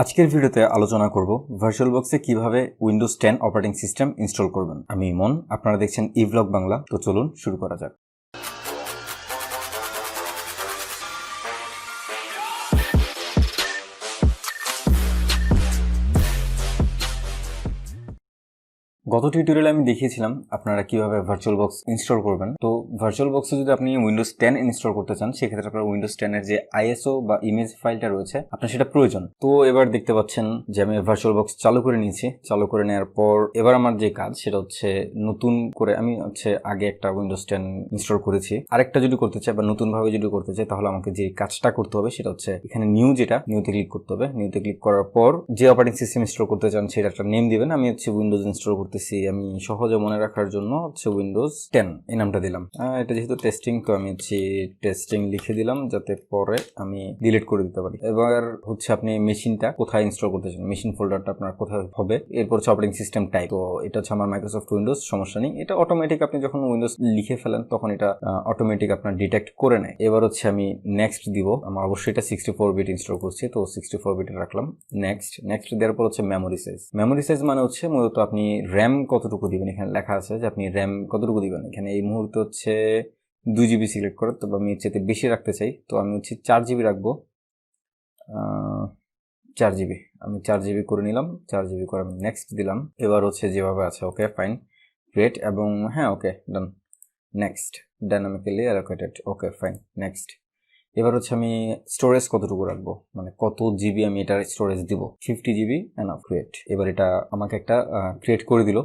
আজকের ভিডিওতে আলোচনা করব ভার্চুয়ালবক্সে কিভাবে উইন্ডোজ 10 অপারেটিং সিস্টেম ইনস্টল করবেন। আমি ইমন, আপনারা দেখছেন ইভলগ বাংলা। তো চলুন শুরু করা যাক। গত টিউটোরিয়ালে আমি দেখিয়েছিলাম আপনারা কিভাবে ভার্চুয়ালবক্স ইনস্টল করবেন। তো ভার্চুয়ালবক্সে যদি আপনি উইন্ডোজ 10 ইনস্টল করতে চান, সেক্ষেত্রে আপনার উইন্ডোজ 10 এর যে আইএসও বা ইমেজ ফাইলটা রয়েছে আপনার সেটা প্রয়োজন। তো এবার দেখতে পাচ্ছেন যে আমি ভার্চুয়ালবক্স চালু করে নিয়েছি। চালু করে নেওয়ার পর এবার আমার যে কাজ সেটা হচ্ছে নতুন করে আমি আগে একটা উইন্ডোজ 10 ইনস্টল করেছি। আরেকটা যদি করতে চাই বা নতুন ভাবে যদি করতে চাই, তাহলে আমাকে যে কাজটা করতে হবে সেটা হচ্ছে এখানে নিউতে ক্লিক করতে হবে। নিউতে ক্লিক করার পর যে অপারেটিং সিস্টেম ইনস্টল করতে চান সেটা একটা নেম দিবেন। আমি উইন্ডোজ ইনস্টল করতে আমি সহজে মনে রাখার জন্য উইন্ডোজ 10 এই নামটা দিলাম। এটা যেহেতু টেস্টিং, তো আমি টেস্টিং লিখে দিলাম যাতে পরে আমি ডিলিট করে দিতে পারি। এবার আপনি মেশিনটা কোথায় ইনস্টল করতে চান, মেশিন ফোল্ডারটা আপনার কোথায় হবে, এরপর অপারেটিং সিস্টেম টাইপ। তো এটা হচ্ছে আমার মাইক্রোসফট উইন্ডোজ, সমস্যা নেই। এটা অটোমেটিক, আপনি যখন উইন্ডোজ লিখে ফেলেন তখন এটা অটোমেটিক আপনার ডিটেক্ট করে নেয়। এবার আমি নেক্সট দিব। আমার অবশ্যই এটা 64 বিট ইনস্টল করছি, তো 64 বিট রাখলাম। নেক্সট দেওয়ার পর মেমোরি সাইজ মানে মূলত আপনি র্যাম কতটুকু দিবেন। এখানে লেখা আছে যে আপনি র্যাম কতটুকু দিবেন। এখানে এই মুহূর্তে 2 জিবি সিলেক্ট করে, তবে আমি এর বেশি রাখতে চাই। তো আমি 4 জিবি রাখবো। 4 জিবি আমি 4 জিবি করে নিলাম। 4 জিবি করে আমি নেক্সট দিলাম। এবার যেভাবে আছে ওকে ফাইন গ্রেট, এবং হ্যাঁ okay done. Next, dynamically allocated, okay fine next. এবার আমি স্টোরেজ কতটুকু রাখবো, মানে কত জিবি আমি এটার স্টোরেজ দিব। 50 জিবি এনাফ। ক্রিয়েট। এবার এটা আমাকে একটা ক্রিয়েট করে দিল,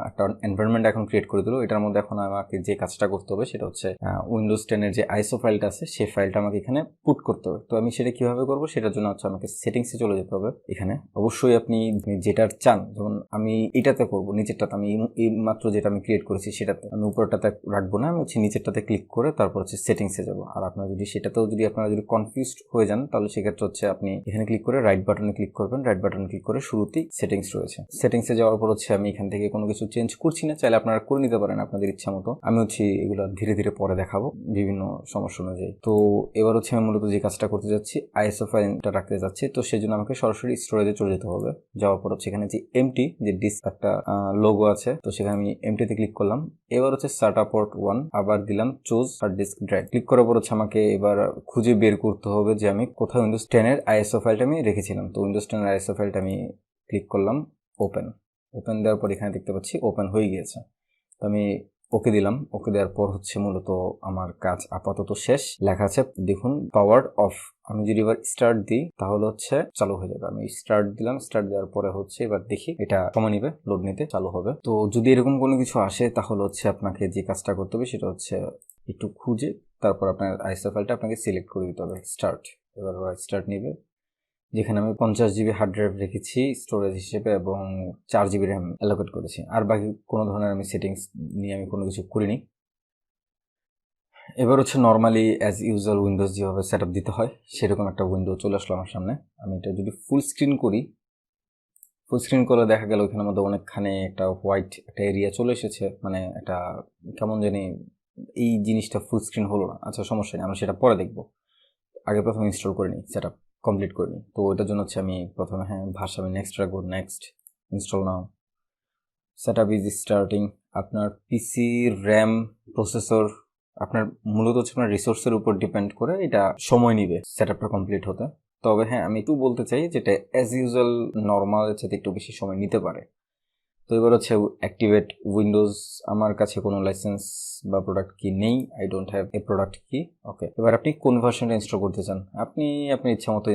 একটা এনভায়রনমেন্ট এখন ক্রিয়েট করে দিল। এটার মধ্যে এখন আমাকে যে কাজটা করতে হবে সেটা হচ্ছে উইন্ডোজ 10 এর যে আইএসও ফাইলটা আছে সেই ফাইলটা আমাকে এখানে পুট করতে হবে। তো আমি সেটা কিভাবে করবো, সেটার জন্য আমাকে সেটিংসে চলে যেতে হবে। এখানে অবশ্যই আপনি যেটা চান, যেমন আমি এটাতে করবো, নিচেরটাতে আমি এই মাত্র যেটা আমি ক্রিয়েট করেছি সেটাতে, আমি উপরটাতে রাখবো না। আমি নিচেরটাতে ক্লিক করে তারপর সেটিংসে যাবো। আর আপনার যদি সেটাতেও আপনারা যদি কনফিউজড হয়ে যান, তাহলে সেক্ষেত্রে আপনি এখানে ক্লিক করে রাইট বাটনে ক্লিক করবেন। রাইট বাটনে ক্লিক করে শুরুতেই সেটিংস রয়েছে। সেটিংসে যাওয়ার পর আমি এখান থেকে কোনো কিছু চেঞ্জ করছি না, চাইলে আপনারা করে নিতে পারেন আপনাদের ইচ্ছা মতো। আমি এগুলো ধীরে ধীরে পরে দেখাবো বিভিন্ন সমস্যা অনুযায়ী। তো এবার আমি মূলত যে কাজটা করতে যাচ্ছি, আইএসও ফাইলটা রাখতে যাচ্ছি। তো সেই জন্য আমাকে সরাসরি স্টোরেজে চলে যেতে হবে। যাওয়ার পর এখানে এমটি যে ডিস্ক একটা লোগো আছে, তো সেখানে আমি এমটিতে ক্লিক করলাম। এবার SATA port 1, আবার দিলাম choose hard disk drive. Click করার পর আমাকে এবার খুঁজে বের করতে হবে যে আমি কোথায় উইন্ডোজ 10 এর আইএসও ফাইলটা আমি রেখেছিলাম। তো উইন্ডোজ 10 এর আইএসও ফাইলটা আমি ক্লিক করলাম, ওপেন দেওয়ার পর এখানে দেখতে পাচ্ছি ওপেন হয়ে গিয়েছে। তো আমি ওকে দিলাম। ওকে দেওয়ার পর মূলত আমার কাজ আপাতত শেষ। লেখা আছে দেখুন পাওয়ার অফ। আমি যদি এবার স্টার্ট দিই তাহলে চালু হয়ে যাবে। আমি স্টার্ট দিলাম। স্টার্ট দেওয়ার পরে এবার দেখি, এটা সময় নিবে লোড নিতে, চালু হবে। তো যদি এরকম কোনো কিছু আসে তাহলে আপনাকে যে কাজটা করতে হবে সেটা একটু খুঁজে তারপর আপনার আইএসও ফাইলটা আপনাকে সিলেক্ট করে দিতে হবে। স্টার্ট। এবার স্টার্ট নিবে, যেখানে আমি 50 জিবি হার্ড ড্রাইভ রেখেছি স্টোরেজ হিসেবে এবং 4 জিবি র্যাম অ্যালোকেট করেছি। আর বাকি কোনো ধরনের আমি সেটিংস নিয়ে আমি কোনো কিছু করিনি। এবার নর্মালি অ্যাজ ইউজুয়াল উইন্ডোজ যেভাবে সেট দিতে হয় সেরকম একটা উইন্ডো চলে আসলো আমার সামনে। আমি এটা যদি ফুল স্ক্রিন করি, ফুল স্ক্রিন করে দেখা গেল ওইখানের মধ্যে অনেকখানে একটা হোয়াইট একটা এরিয়া চলে এসেছে, মানে একটা কেমন জানি এই জিনিসটা ফুল স্ক্রিন হলো না। আচ্ছা সমস্যা নেই, আমরা সেটা পরে দেখবো। আগে প্রথমে ইনস্টল করে নিই, সেট আপ কমপ্লিট করে নিই। তো ওইটার জন্য আমি প্রথমে ভাষা আমি নেক্সট রাখবো। Next, install now, set up is starting. আপনার পিসি র্যাম প্রসেসর আপনার মূলত আপনার রিসোর্সের উপর ডিপেন্ড করে এটা সময় নিবে সেট আপটা কমপ্লিট হতে। তবে আমি একটু বলতে চাই যেটা অ্যাজ ইউজুয়াল নর্মাল সাথে একটু বেশি সময় নিতে পারে। তো এবার অ্যাক্টিভেট উইন্ডোজ। আমার কাছে কোনো লাইসেন্স বা প্রোডাক্ট কি নেই। I don't have a product কি। ওকে, এবার আপনি কোন ভার্সনটা ইনস্টল করতে চান আপনি আপনার ইচ্ছা মতো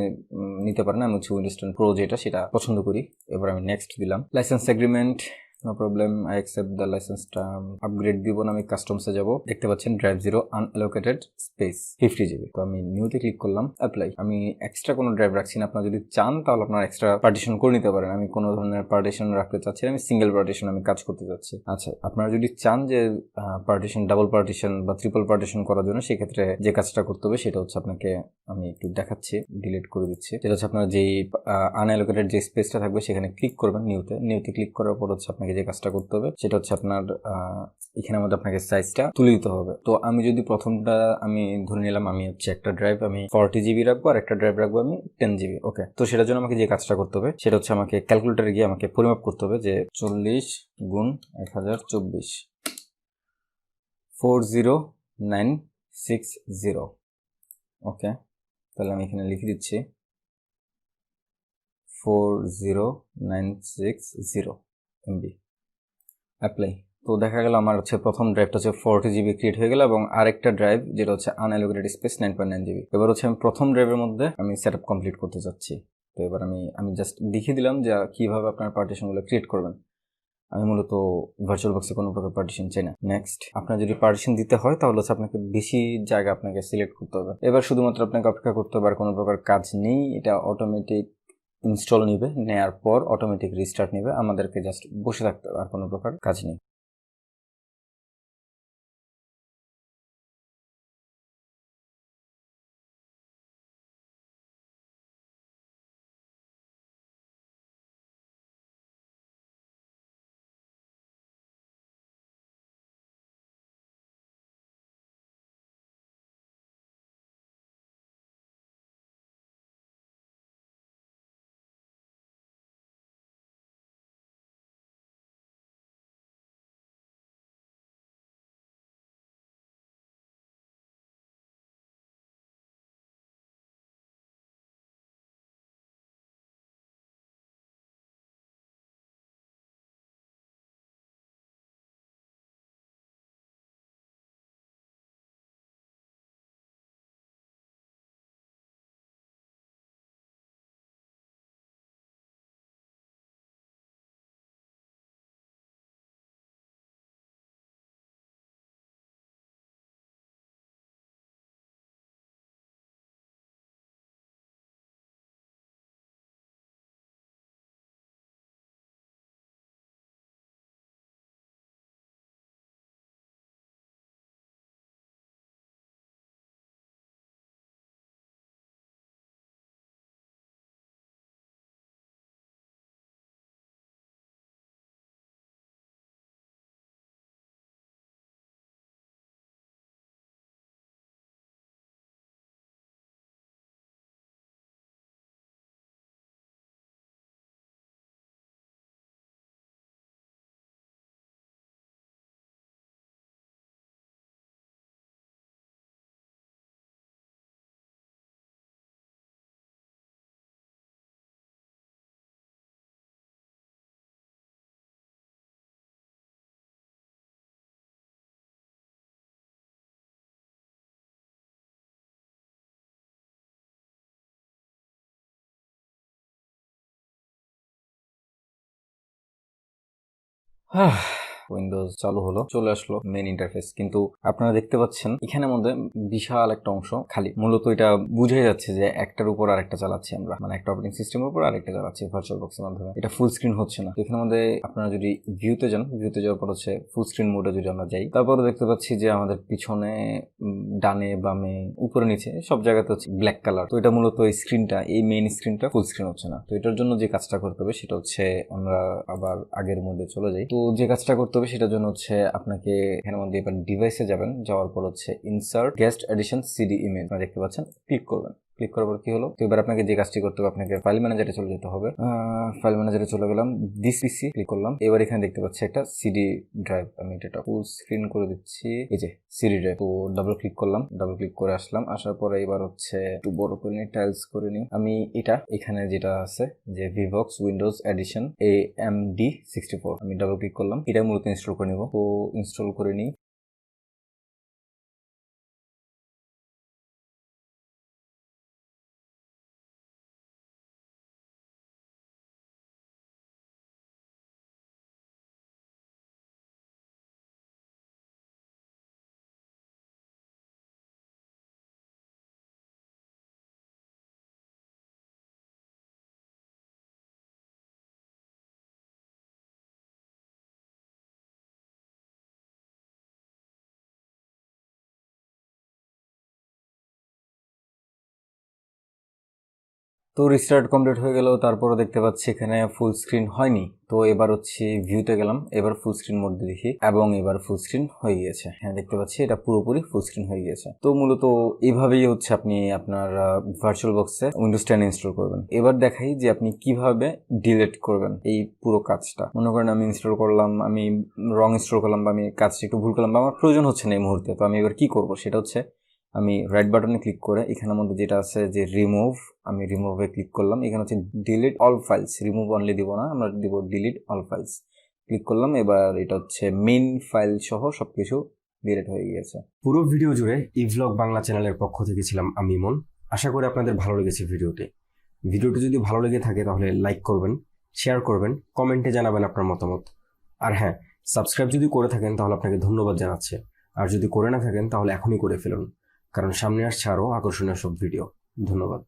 নিতে পারেন। আমি উইন্ডোজ 10 প্রো যেটা সেটা পছন্দ করি। এবার আমি নেক্সট দিলাম। Licence agreement, no problem, I accept the licence term. Upgrade দিব না, আমি কাস্টমসে যাব। দেখতে পাচ্ছেন ড্রাইভ 0 আনঅ্যালোকেটেড স্পেস 50 জিবি। তো আমি নিউতে ক্লিক করলাম, অ্যাপ্লাই। আমি এক্সট্রা কোনো ড্রাইভ রাখছি না। আপনারা যদি চান তাহলে আপনারা এক্সট্রা পার্টিশন করে নিতে পারেন। আমি কোনো ধরনের পার্টিশন রাখতে চাচ্ছি না, আমি সিঙ্গেল পার্টিশন আমি কাজ করতে যাচ্ছি। আচ্ছা, আপনারা যদি চান যে পার্টিশন, ডাবল পার্টিশন বা ট্রিপল পার্টিশন করার জন্য, সেক্ষেত্রে যে কাজটা করতে হবে সেটা আপনাকে আমি একটু দেখাচ্ছি, ডিলিট করে দিচ্ছি। সেটা আপনার যেই আনঅ্যালোকেটেড যে স্পেসটা থাকবে সেখানে ক্লিক করবেন। নিউতে ক্লিক করার পর আপনাকে আপনাকে যে কাজটা করতে হবে সেটা হচ্ছে আপনার এখানের মধ্যে আপনাকে সাইজটা তুলে দিতে হবে। তো আমি যদি প্রথমটা আমি ধরে নিলাম আমি হচ্ছে একটা ড্রাইভ আমি 40 GB রাখবো আর একটা ড্রাইভ রাখবো আমি 10 GB। ওকে, তো সেটার জন্য আমাকে যে কাজটা করতে হবে সেটা হচ্ছে আমাকে ক্যালকুলেটরে গিয়ে আমাকে পরিমাপ করতে হবে যে 40 গুণ 1024 40960। ওকে, তাহলে আমি এখানে লিখে দিচ্ছি 40960 MB। অ্যাপ্লাই। তো দেখা গেল আমার হচ্ছে প্রথম ড্রাইভটা হচ্ছে 40 GB ক্রিয়েট হয়ে গেল এবং আরেকটা ড্রাইভ যেটা হচ্ছে আনঅ্যালোকেটেড স্পেস 9.9 GB। এবার হচ্ছে আমি প্রথম ড্রাইভের মধ্যে আমি সেটআপ কমপ্লিট করতে যাচ্ছি। তো এবার আমি জাস্ট দেখিয়ে দিলাম যে কিভাবে আপনার পার্টিশনগুলো ক্রিয়েট করবেন। আমি মূলত ভার্চুয়ালবক্সে কোনো প্রকার পার্টিশন চাই না। নেক্সট, আপনার যদি পার্টিশন দিতে হয় তাহলে হচ্ছে আপনাকে বেশি জায়গা আপনাকে সিলেক্ট করতে হবে। এবার শুধুমাত্র আপনাকে অপেক্ষা করতে হবে, আর কোনো প্রকার কাজ নেই। এটা অটোমেটিক ইনস্টল নিবে, নেওয়ার পর অটোমেটিক রিস্টার্ট নিবে, আমাদেরকে জাস্ট বসে থাকতে হবে, আর কোনো প্রকার কাজ নেই। উইন্ডোজ চালু হলো, চলে আসলো মেন ইন্টারফেস, কিন্তু আপনারা দেখতে পাচ্ছেন এখানের মধ্যে বিশাল একটা অংশ খালি। মূলত এটা বুঝে যাচ্ছে যে একটার উপর আরেকটা চালাচ্ছি আমরা, মানে একটা অপারেটিং সিস্টেমের উপর আরেকটা চালাচ্ছি ভার্চুয়াল বক্সের মাধ্যমে। এটা ফুল স্ক্রিন হচ্ছে না। এখানের মধ্যে আপনারা যদি ভিউতে যান, ভিউতে যাওয়ার পর হচ্ছে ফুল স্ক্রিন মোডে যদি আমরা যাই, তারপরে দেখতে পাচ্ছি যে আমাদের পিছনে ডানে বামে উপরে নিচে সব জায়গাতে হচ্ছে ব্ল্যাক কালার। তো এটা মূলত এই স্ক্রিনটা, এই মেইন স্ক্রিনটা ফুল স্ক্রিন হচ্ছে না। তো এটার জন্য যে কাজটা করতে হবে সেটা হচ্ছে আমরা আবার আগের মোডে চলে যাই। তো যে কাজটা করতে হবে সেটার জন্য হচ্ছে আপনাকে এখানের মধ্যে এবার ডিভাইসে যাবেন, যাওয়ার পর হচ্ছে insert guest addition CD image আপনারা দেখতে পাচ্ছেন, ক্লিক করবেন। ক্লিক করার পর কি হলো, তো এবার আপনাকে যে কাজটি করতে হবে, আপনাকে ফাইল ম্যানেজারে চলে যেতে হবে। ফাইল ম্যানেজারে চলে গেলাম, দিস পিসি ক্লিক করলাম। এবার এখানে দেখতে পাচ্ছি একটা সিডি ড্রাইভ, আমি এটা ফুল স্ক্রিন করে দিচ্ছি। এই যে সিডি ড্রাইভ, তো ডাবল ক্লিক করলাম, ডাবল ক্লিক করে আসলাম। আসার পরে এবার হচ্ছে একটু বড় করে নিই, টাইলস করে নিই। আমি এটা এখানে যেটা আছে যে ভিভক্স উইন্ডোজ এডিশন AMD64, আমি ডাবল ক্লিক করলাম, এটা মূলত ইনস্টল করে নিব। তো ইনস্টল করে নিই। তো রিস্টার্ট কমপ্লিট হয়ে গেল, তারপরে দেখতে পাচ্ছি এখানে ফুল স্ক্রিন হয়নি। তো এবার হচ্ছে ভিউতে গেলাম, এবার ফুল স্ক্রিন মোড দিয়ে দেখি এবং এবার ফুল স্ক্রিন হয়ে গিয়েছে। হ্যাঁ, দেখতে পাচ্ছি এটা পুরোপুরি ফুল স্ক্রিন হয়ে গিয়েছে। তো মূলত এইভাবেই হচ্ছে আপনি আপনার ভার্চুয়াল বক্সে উইন্ডোজ 10 ইনস্টল করবেন। এবার দেখাই যে আপনি কিভাবে ডিলিট করবেন এই পুরো কাজটা। মনে করেন আমি ইনস্টল করলাম, আমি রং ইনস্টল করলাম, বা আমি কাজটা একটু ভুল করলাম, বা আমার প্রয়োজন হচ্ছে না এই মুহূর্তে। তো আমি এবার কি করব সেটা হচ্ছে আমি রাইট বাটনে ক্লিক করে এখানের মধ্যে যেটা আছে যে রিমুভ, আমি রিমুভে ক্লিক করলাম। এখানে হচ্ছে delete all files, remove only দিব না, আমরা দিব ডিলিট অল ফাইলস। ক্লিক করলাম, এবার এটা হচ্ছে মেইন ফাইল সহ সবকিছু ডিলিট হয়ে গিয়েছে। পুরো ভিডিও জুড়ে ইভলগ বাংলা চ্যানেলের পক্ষ থেকে ছিলাম আমি ইমন। আশা করি আপনাদের ভালো লেগেছে ভিডিওটি যদি ভালো লেগে থাকে তাহলে লাইক করবেন, শেয়ার করবেন, কমেন্টে জানাবেন আপনার মতামত। আর হ্যাঁ, সাবস্ক্রাইব যদি করে থাকেন তাহলে আপনাকে ধন্যবাদ জানাচ্ছে। আর যদি করে না থাকেন তাহলে এখনই করে ফেলুন, কারণ সামনে আসছে আরও আকর্ষণীয় সব ভিডিও। ধন্যবাদ।